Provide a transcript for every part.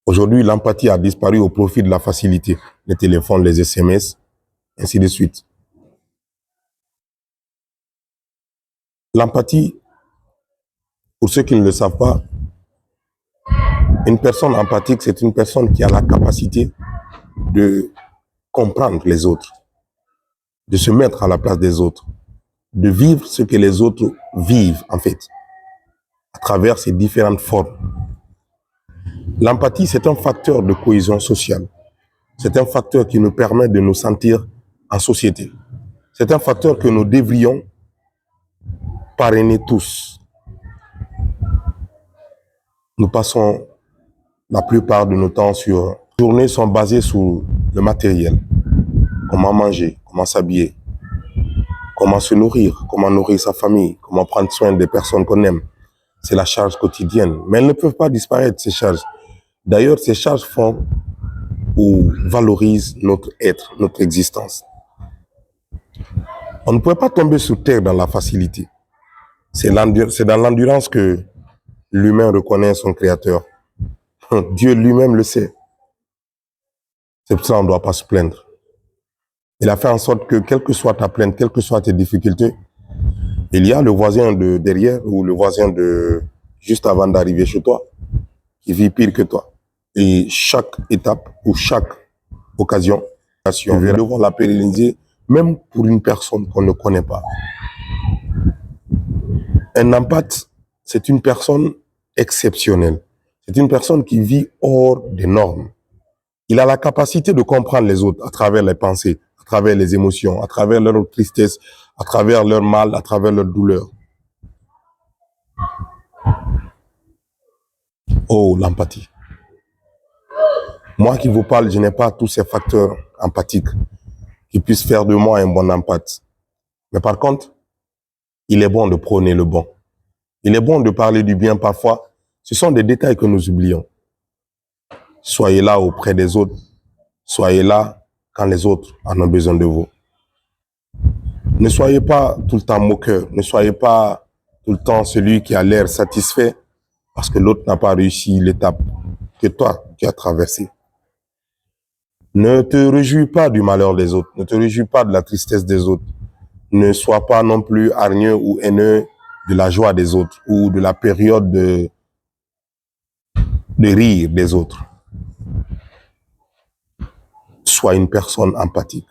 Aujourd'hui, l'empathie a disparu au profit de la facilité. Les téléphones, les SMS, ainsi de suite. L'empathie, pour ceux qui ne le savent pas, une personne empathique, c'est une personne qui a la capacité de comprendre les autres, de se mettre à la place des autres, de vivre ce que les autres vivent, en fait, à travers ces différentes formes. L'empathie, c'est un facteur de cohésion sociale. C'est un facteur qui nous permet de nous sentir en société. C'est un facteur que nous devrions parrainer tous. Nous passons la plupart de nos temps sur... Les journées sont basées sur le matériel. Comment manger, comment s'habiller, comment se nourrir, comment nourrir sa famille, comment prendre soin des personnes qu'on aime. C'est la charge quotidienne. Mais elles ne peuvent pas disparaître, ces charges. D'ailleurs, ces charges font ou valorisent notre être, notre existence. On ne peut pas tomber sur terre dans la facilité. C'est dans l'endurance que l'humain reconnaît son créateur. Dieu lui-même le sait. C'est pour ça qu'on ne doit pas se plaindre. Il a fait en sorte que, quelle que soit ta plainte, quelles que soient tes difficultés, il y a le voisin de derrière ou le voisin de juste avant d'arriver chez toi qui vit pire que toi. Et chaque étape ou chaque occasion, nous devons la pérenniser, même pour une personne qu'on ne connaît pas. Un empathe, c'est une personne exceptionnelle. C'est une personne qui vit hors des normes. Il a la capacité de comprendre les autres à travers les pensées, à travers les émotions, à travers leur tristesse, à travers leur mal, à travers leur douleur. Oh, l'empathie. Moi qui vous parle, je n'ai pas tous ces facteurs empathiques qui puissent faire de moi un bon empathe. Mais par contre, il est bon de prôner le bon. Il est bon de parler du bien parfois. Ce sont des détails que nous oublions. Soyez là auprès des autres. Soyez là quand les autres en ont besoin de vous. Ne soyez pas tout le temps moqueur. Ne soyez pas tout le temps celui qui a l'air satisfait parce que l'autre n'a pas réussi l'étape que toi, tu as traversée. Ne te réjouis pas du malheur des autres. Ne te réjouis pas de la tristesse des autres. Ne sois pas non plus hargneux ou haineux de la joie des autres ou de la période de rire des autres. Sois une personne empathique.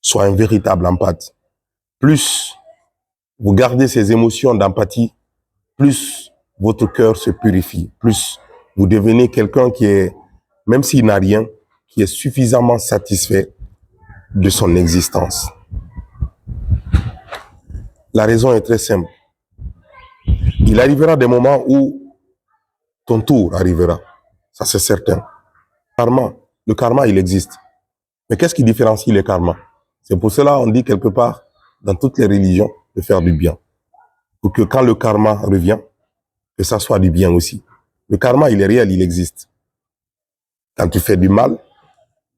Sois un véritable empathe. Plus vous gardez ces émotions d'empathie, plus votre cœur se purifie. Plus vous devenez quelqu'un qui est, même s'il n'a rien, qui est suffisamment satisfait de son existence. La raison est très simple. Il arrivera des moments où ton tour arrivera. Ça, c'est certain. Le karma, il existe. Mais qu'est-ce qui différencie le karma? C'est pour cela qu'on dit quelque part, dans toutes les religions, de faire du bien. Pour que quand le karma revient, que ça soit du bien aussi. Le karma, il est réel, il existe. Quand tu fais du mal,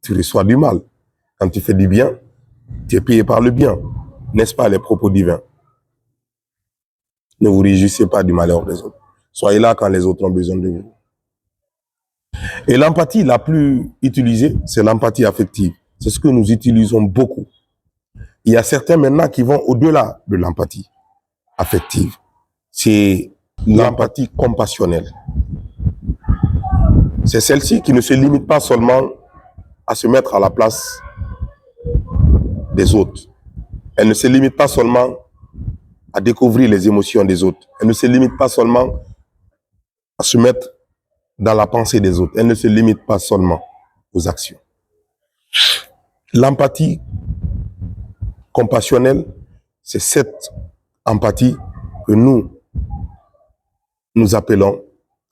tu reçois du mal. Quand tu fais du bien, tu es payé par le bien. N'est-ce pas les propos divins? Ne vous réjouissez pas du malheur des autres. Soyez là quand les autres ont besoin de vous. Et l'empathie la plus utilisée, c'est l'empathie affective. C'est ce que nous utilisons beaucoup. Il y a certains maintenant qui vont au-delà de l'empathie affective. C'est l'empathie compassionnelle. C'est celle-ci qui ne se limite pas seulement à se mettre à la place des autres. Elle ne se limite pas seulement à découvrir les émotions des autres. Elle ne se limite pas seulement à se mettre dans la pensée des autres. Elle ne se limite pas seulement aux actions. L'empathie compassionnelle, c'est cette empathie que nous appelons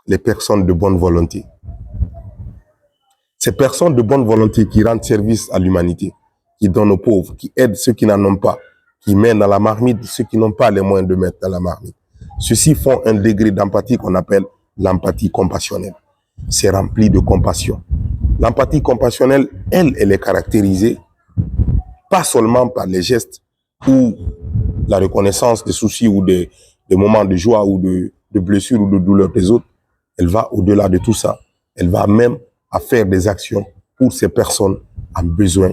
les personnes de bonne volonté. Ces personnes de bonne volonté qui rendent service à l'humanité, qui donnent aux pauvres, qui aident ceux qui n'en ont pas, qui mettent dans la marmite ceux qui n'ont pas les moyens de mettre dans la marmite. Ceux-ci font un degré d'empathie qu'on appelle l'empathie compassionnelle. C'est rempli de compassion. L'empathie compassionnelle, elle est caractérisée pas seulement par les gestes ou la reconnaissance des soucis ou des moments de joie ou de blessures ou de douleur des autres. Elle va au-delà de tout ça. Elle va même à faire des actions pour ces personnes en besoin,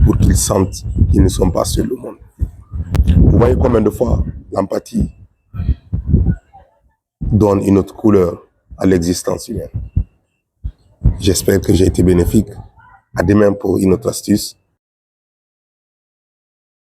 pour qu'ils sentent qu'ils ne sont pas seuls au monde. Vous voyez combien de fois l'empathie donne une autre couleur à l'existence humaine. J'espère que j'ai été bénéfique. À demain pour une autre astuce.